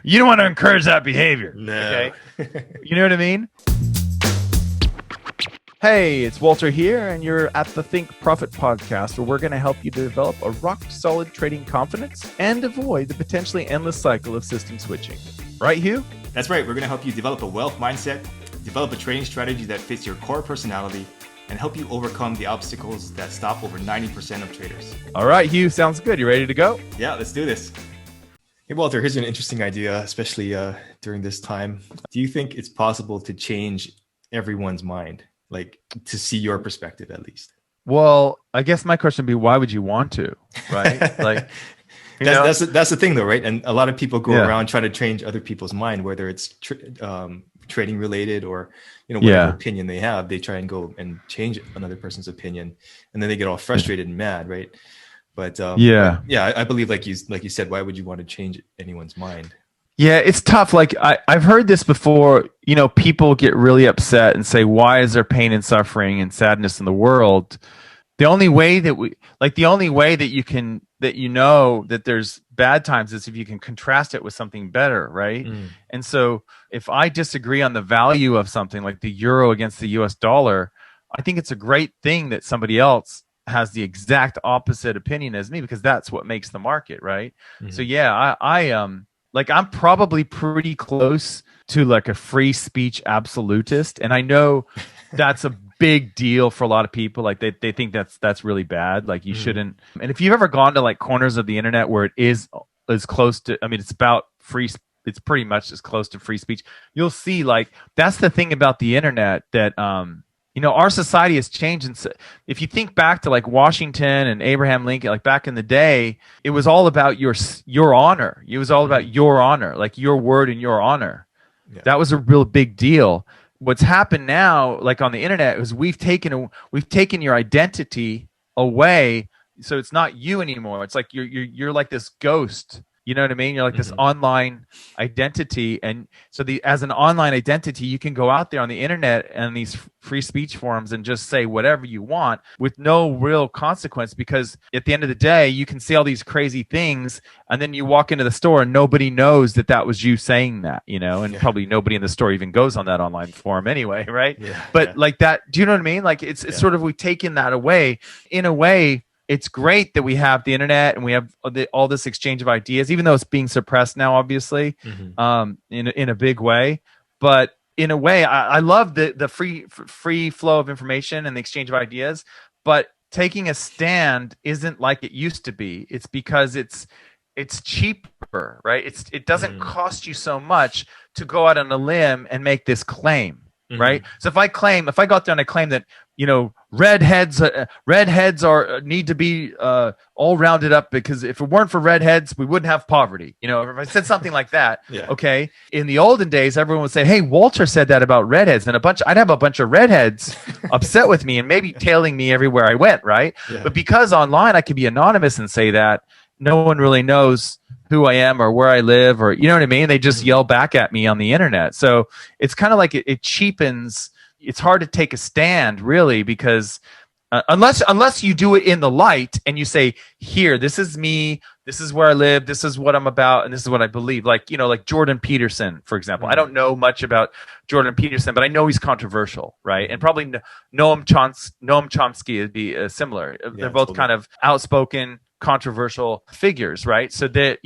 You don't want to encourage that behavior. No. Okay. You know what I mean? Hey, it's Walter here, and you're at the Think Profit podcast, where we're going to help you develop a rock-solid trading confidence and avoid the potentially endless cycle of system switching. Right, Hugh? That's right. We're going to help you develop a wealth mindset, develop a trading strategy that fits your core personality, and help you overcome the obstacles that stop over 90% of traders. All right, Hugh, sounds good. You ready to go? Yeah, let's do this. Hey, Walter, here's an interesting idea, especially during this time. Do you think it's possible to change everyone's mind? Like, to see your perspective, at least? Well, I guess my question would be, why would you want to, right? Like, that's the thing, though, right? And a lot of people go around trying to change other people's mind, whether it's trading related or whatever opinion they have. They try and go and change another person's opinion, and then they get all frustrated and mad, right? But I believe, like you said, why would you want to change anyone's mind? Yeah, it's tough. Like I've heard this before. People get really upset and say, "Why is there pain and suffering and sadness in the world?" The only way that that there's bad times is if you can contrast it with something better, right? And so, if I disagree on the value of something like the euro against the U.S. dollar, I think it's a great thing that somebody else has the exact opposite opinion as me, because that's what makes the market, right? So yeah, I'm probably pretty close to like a free speech absolutist, and I know that's a big deal for a lot of people. Like they think that's really bad. Like you shouldn't. And if you've ever gone to like corners of the internet where it is as close to, it's about free. It's pretty much as close to free speech. You'll see like that's the thing about the internet that our society has changed. And so if you think back to like Washington and Abraham Lincoln, like back in the day, it was all about your honor. It was all about your honor, like your word and your honor. Yeah. That was a real big deal. What's happened now, like on the internet, is we've taken your identity away, so it's not you anymore. It's like you're like this ghost. You know what I mean? You're like this online identity. And so as an online identity, you can go out there on the internet and these free speech forums and just say whatever you want with no real consequence, because at the end of the day, you can say all these crazy things, and then you walk into the store and nobody knows that was you saying that, and probably nobody in the store even goes on that online forum anyway, right? Yeah, but like that, do you know what I mean? Like it's sort of, we've taken that away. In a way, it's great that we have the internet and we have all this exchange of ideas, even though it's being suppressed now, obviously, in a big way. But in a way, I love the free flow of information and the exchange of ideas. But taking a stand isn't like it used to be. It's because it's cheaper, right? It doesn't cost you so much to go out on a limb and make this claim, right? So if I go out there and I claim that redheads need to be all rounded up, because if it weren't for redheads, we wouldn't have poverty. If I said something like that, okay. In the olden days, everyone would say, "Hey, Walter said that about redheads," and I'd have a bunch of redheads upset with me and maybe tailing me everywhere I went, right? Yeah. But because online I could be anonymous and say that, no one really knows who I am or where I live, or you know what I mean? They just yell back at me on the internet. So it's kind of like it cheapens. It's hard to take a stand, really, because unless you do it in the light and you say, "Here, this is me. This is where I live. This is what I'm about, and this is what I believe." Like like Jordan Peterson, for example. I don't know much about Jordan Peterson, but I know he's controversial, right? And probably Noam Chomsky would be similar. They're both kind of outspoken, controversial figures, right? So that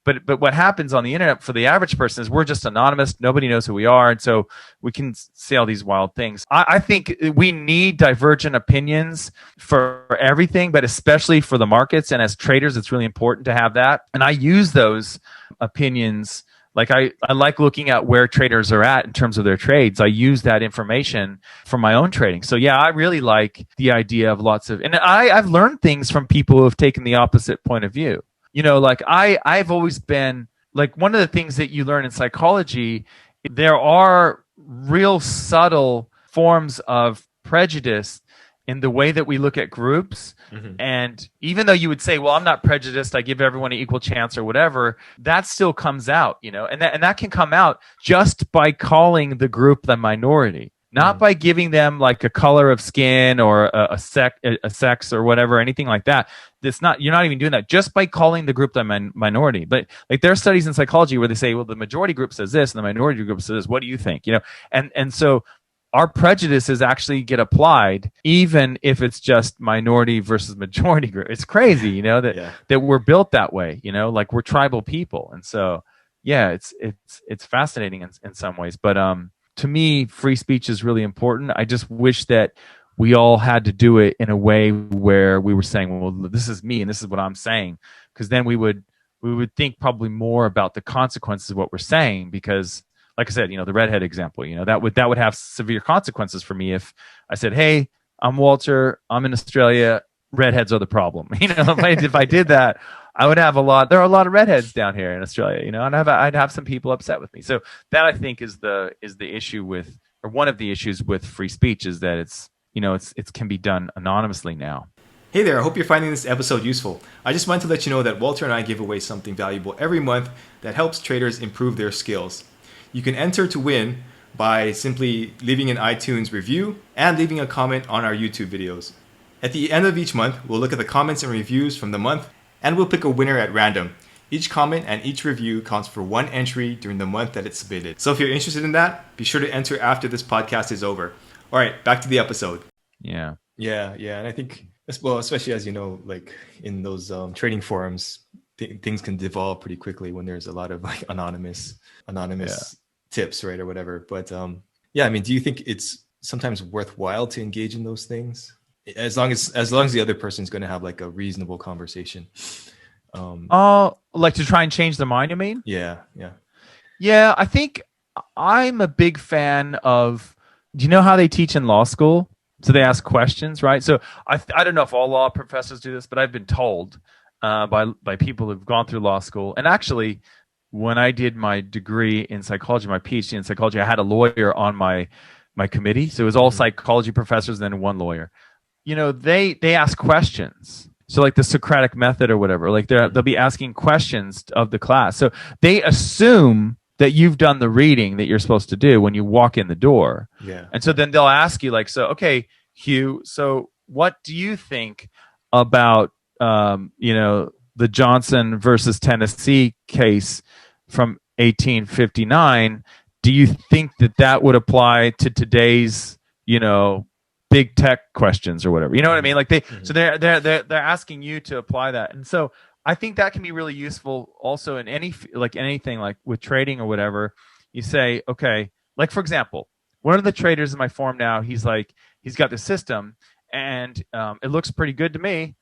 but what happens on the internet for the average person is we're just anonymous. Nobody knows who we are, and so we can say all these wild things. I think we need divergent opinions for everything, but especially for the markets. And as traders, it's really important to have that. And I use those opinions. Like I like looking at where traders are at in terms of their trades. I use that information for my own trading. So yeah, I really like the idea of and I've learned things from people who have taken the opposite point of view. Like I've always been like, one of the things that you learn in psychology, there are real subtle forms of prejudice in the way that we look at groups. And even though you would say, well, I'm not prejudiced, I give everyone an equal chance or whatever, that still comes out, and that can come out just by calling the group the minority. not by giving them like a color of skin or a sex or whatever, anything like that. That's not, you're not even doing that, just by calling the group the minority. But like there are studies in psychology where they say, well, the majority group says this and the minority group says this. What do you think? And so our prejudices actually get applied even if it's just minority versus majority group. It's crazy, that we're built that way, like we're tribal people. And so, yeah, it's fascinating in some ways. But to me, free speech is really important. I just wish that we all had to do it in a way where we were saying, well, this is me and this is what I'm saying. Because then we would think probably more about the consequences of what we're saying, because like I said, the redhead example, that would have severe consequences for me if I said, hey, I'm Walter, I'm in Australia, redheads are the problem. If I did that, I would have there are a lot of redheads down here in Australia, and I'd have some people upset with me. So that, I think, is the issue with, or one of the issues with free speech, is that it can be done anonymously now. Hey there, I hope you're finding this episode useful. I just wanted to let you know that Walter and I give away something valuable every month that helps traders improve their skills. You can enter to win by simply leaving an iTunes review and leaving a comment on our YouTube videos. At the end of each month, we'll look at the comments and reviews from the month, and we'll pick a winner at random. Each comment and each review counts for one entry during the month that it's submitted. So if you're interested in that, be sure to enter after this podcast is over. All right, back to the episode. Yeah. And I think, well, especially as like in those trading forums, things can devolve pretty quickly when there's a lot of like anonymous tips, right, or whatever. But do you think it's sometimes worthwhile to engage in those things, as long as the other person's going to have like a reasonable conversation? Like to try and change their mind, you mean? Yeah. I think I'm a big fan of, do you know how they teach in law school? So they ask questions, right? So I don't know if all law professors do this, but I've been told by people who've gone through law school. And actually, when I did my degree in psychology, my PhD in psychology, I had a lawyer on my committee. So it was all psychology professors and then one lawyer. They ask questions. So like the Socratic method or whatever, like they'll be asking questions of the class. So they assume that you've done the reading that you're supposed to do when you walk in the door. Yeah. And so then they'll ask you like, so, okay, Hugh, so what do you think about, the Johnson versus Tennessee case from 1859? Do you think that would apply to today's, big tech questions or whatever? You know what I mean? Like so they're asking you to apply that. And so I think that can be really useful also in anything like with trading or whatever. You say, okay, like for example, one of the traders in my forum now, he's got the system and it looks pretty good to me.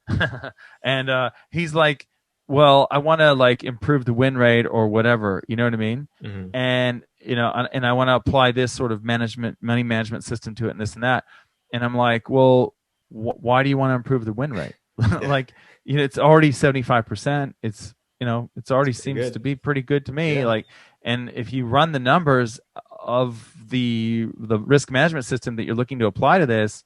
And he's like, well, I want to like improve the win rate or whatever, you know what I mean? Mm-hmm. And and I want to apply this sort of money management system to it and this and that. And I'm like, well, why do you want to improve the win rate? Like, it's already 75%. It's already seems good to be pretty good to me. Yeah. Like, and if you run the numbers of the risk management system that you're looking to apply to this,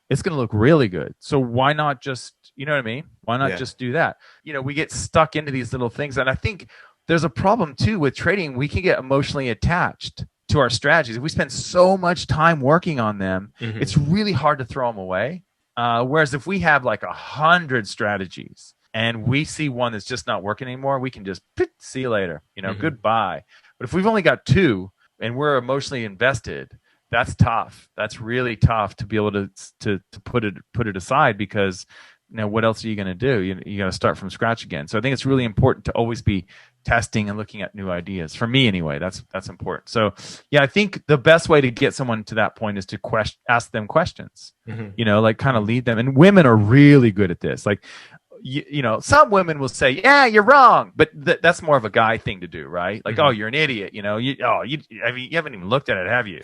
it's going to look really good. So why not just, you know what I mean? Why not just do that? We get stuck into these little things. And I think there's a problem too with trading. We can get emotionally attached to our strategies. If we spend so much time working on them, it's really hard to throw them away. Whereas if we have like 100 strategies and we see one that's just not working anymore, we can just see you later, goodbye. But if we've only got 2 and we're emotionally invested, that's tough. That's really tough to be able to put it aside, because what else are you going to do? You got to start from scratch again. So I think it's really important to always be testing and looking at new ideas. For me, anyway, that's important. So I think the best way to get someone to that point is to ask them questions. Like kind of lead them. And women are really good at this. Like, some women will say, "Yeah, you're wrong," but that's more of a guy thing to do, right? Like, "Oh, you're an idiot," you haven't even looked at it, have you?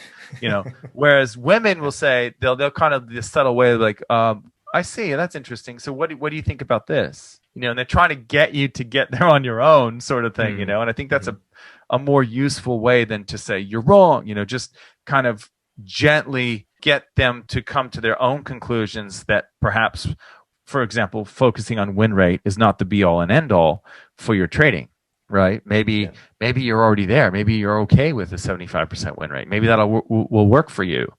Whereas women will say they'll kind of this subtle way, like, I see. That's interesting. So what do you think about this? And they're trying to get you to get there on your own, sort of thing. And I think that's a more useful way than to say you're wrong. Just kind of gently get them to come to their own conclusions that perhaps, for example, focusing on win rate is not the be all and end all for your trading, right? Maybe you're already there. Maybe you're okay with a 75% win rate. Maybe that will work for you.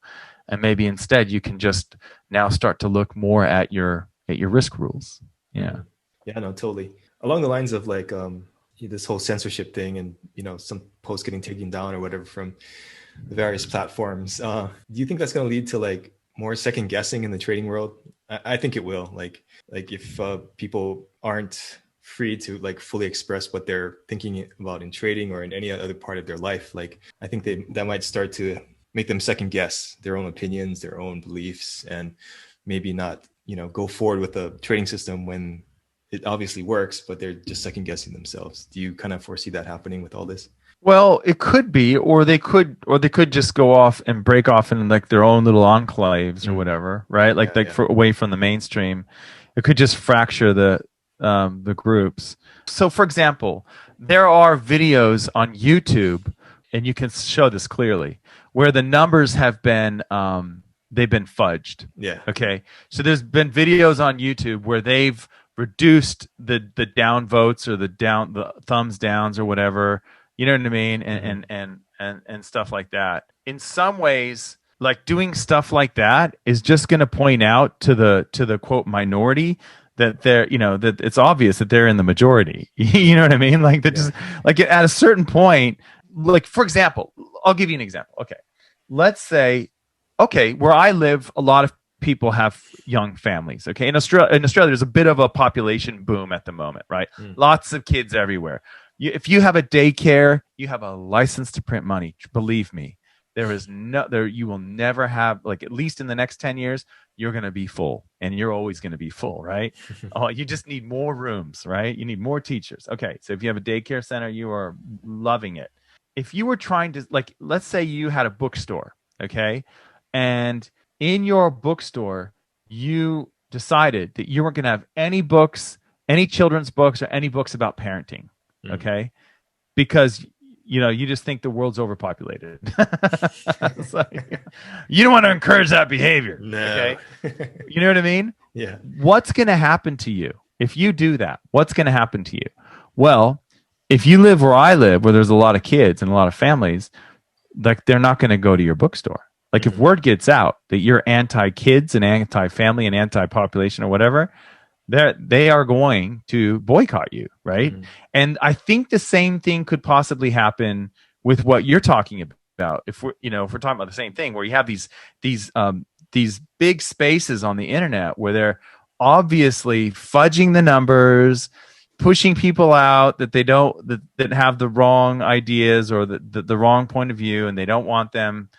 and maybe instead you can just now start to look more at your risk rules. Yeah. Yeah, no, totally. Along the lines of like this whole censorship thing, and some posts getting taken down or whatever from the various platforms. Do you think that's going to lead to like more second guessing in the trading world? I think it will. Like if people aren't free to like fully express what they're thinking about in trading or in any other part of their life, like I think that might start to make them second guess their own opinions, their own beliefs, and maybe not go forward with a trading system when it obviously works, but they're just second guessing themselves. Do you kind of foresee that happening with all this? Well, it could be, or they could just go off and break off in like their own little enclaves or whatever, right? Like away from the mainstream. It could just fracture the groups. So, for example, there are videos on YouTube, and you can show this clearly, where the numbers have been they've been fudged. Yeah. Okay. So there's been videos on YouTube where they've reduced the down votes or the thumbs downs or whatever. You know what I mean? And stuff like that. In some ways, like doing stuff like that is just going to point out to the quote minority that that it's obvious that they're in the majority. You know what I mean? Like that just like at a certain point, like for example, I'll give you an example. Okay. Let's say, where I live, a lot of people have young families. Okay. In Australia, there's a bit of a population boom at the moment, right? Lots of kids everywhere. If you have a daycare, you have a license to print money. Believe me, you will never have, like, at least in the next 10 years, you're going to be full, and you're always going to be full, right? You just need more rooms, right? You need more teachers. Okay. So if you have a daycare center, you are loving it. If you were trying to, like, let's say you had a bookstore, okay? And in your bookstore, you decided that you weren't going to have any books, any children's books, or any books about parenting. Okay, because you just think the world's overpopulated. Like, you don't want to encourage that behavior. No. Okay, you know what I mean? Yeah. What's going to happen to you if you do that? What's going to happen to you? Well, if you live where I live, where there's a lot of kids and a lot of families, like they're not going to go to your bookstore. Like if word gets out that you're anti-kids and anti-family and anti-population or whatever, they are going to boycott you, right? And I think the same thing could possibly happen with what you're talking about. If we're talking about the same thing, where you have these big spaces on the internet where they're obviously fudging the numbers, pushing people out that that have the wrong ideas or the wrong point of view, and they don't want them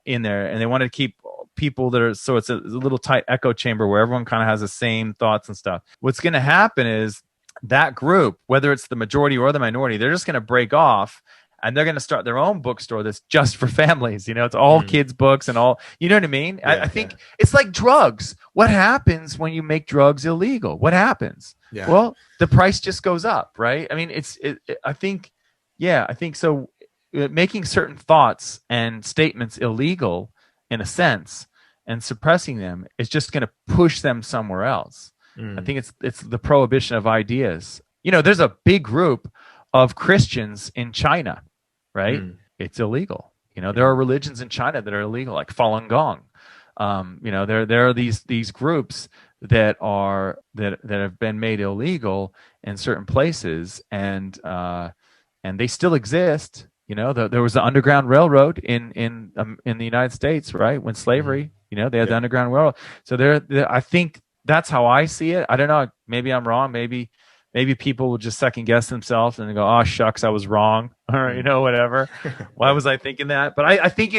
in there, and they want to keep people that are, so it's a little tight echo chamber where everyone kind of has the same thoughts and stuff. What's going to happen is that group, whether it's the majority or the minority, they're just going to break off, and they're going to start their own bookstore that's just for families. It's all kids books and all, you know what I mean? I think it's like drugs. What happens when you make drugs illegal? What happens? Yeah. Well, the price just goes up, right? I mean, I think so. Making certain thoughts and statements illegal, in a sense, and suppressing them is just going to push them somewhere else. I think it's the prohibition of ideas. There's a big group of Christians in China, right? It's illegal. There are religions in China that are illegal, like Falun Gong. There are these groups that have been made illegal in certain places, and they still exist. There was the Underground Railroad in the United States, right? When slavery, they had the Underground Railroad. So I think that's how I see it. I don't know. Maybe I'm wrong. Maybe people will just second guess themselves and go, "Oh shucks, I was wrong," or whatever. Why was I thinking that? But I think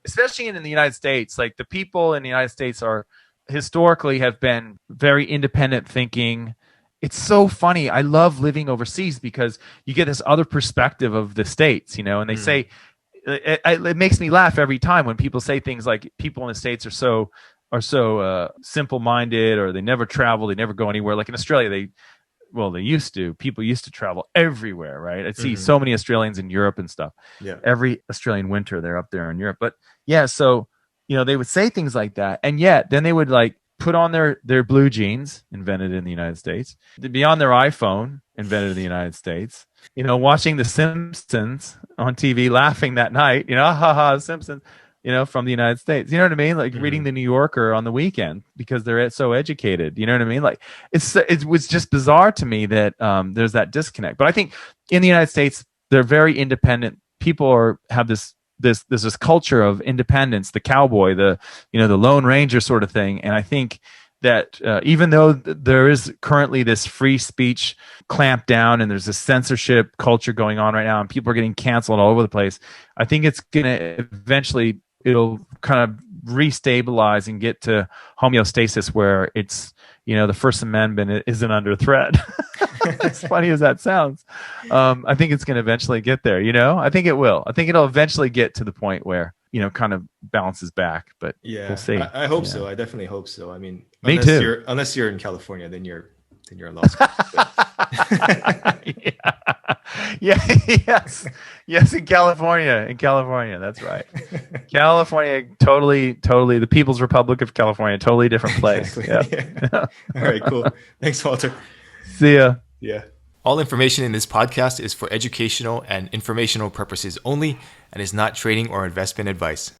especially in the United States, like the people in the United States are historically have been very independent thinking. It's so funny. I love living overseas because you get this other perspective of the States, and they say, it makes me laugh every time when people say things like people in the States are so simple-minded, or they never travel, they never go anywhere. Like in Australia, they used to. People used to travel everywhere, right? I'd see so many Australians in Europe and stuff. Yeah. Every Australian winter, they're up there in Europe. But yeah, so they would say things like that, and yet then they would like put on their blue jeans, invented in the United States, be on their iPhone, invented in the United States, watching The Simpsons on TV, laughing that night, ha ha, Simpsons. from the United States. You know what I mean? Like reading the New Yorker on the weekend because they're so educated. You know what I mean? Like it was just bizarre to me that there's that disconnect. But I think in the United States, they're very independent. People have this culture of independence, the cowboy, the Lone Ranger sort of thing. And I think that even though there is currently this free speech clamp down and there's this censorship culture going on right now and people are getting canceled all over the place, I think it's going to eventually, it'll kind of restabilize and get to homeostasis where it's, the First Amendment isn't under threat. As funny as that sounds, I think it's going to eventually get there. I think it will. I think it'll eventually get to the point where kind of balances back. But we'll see. I hope so. I definitely hope so. I mean, me too. Unless you're in California, then you're in law school. Yes, in California, that's right. California, totally the People's Republic of California, totally different place. Exactly. Yeah. All right, cool. Thanks, Walter. See ya. Yeah. All information in this podcast is for educational and informational purposes only and is not trading or investment advice.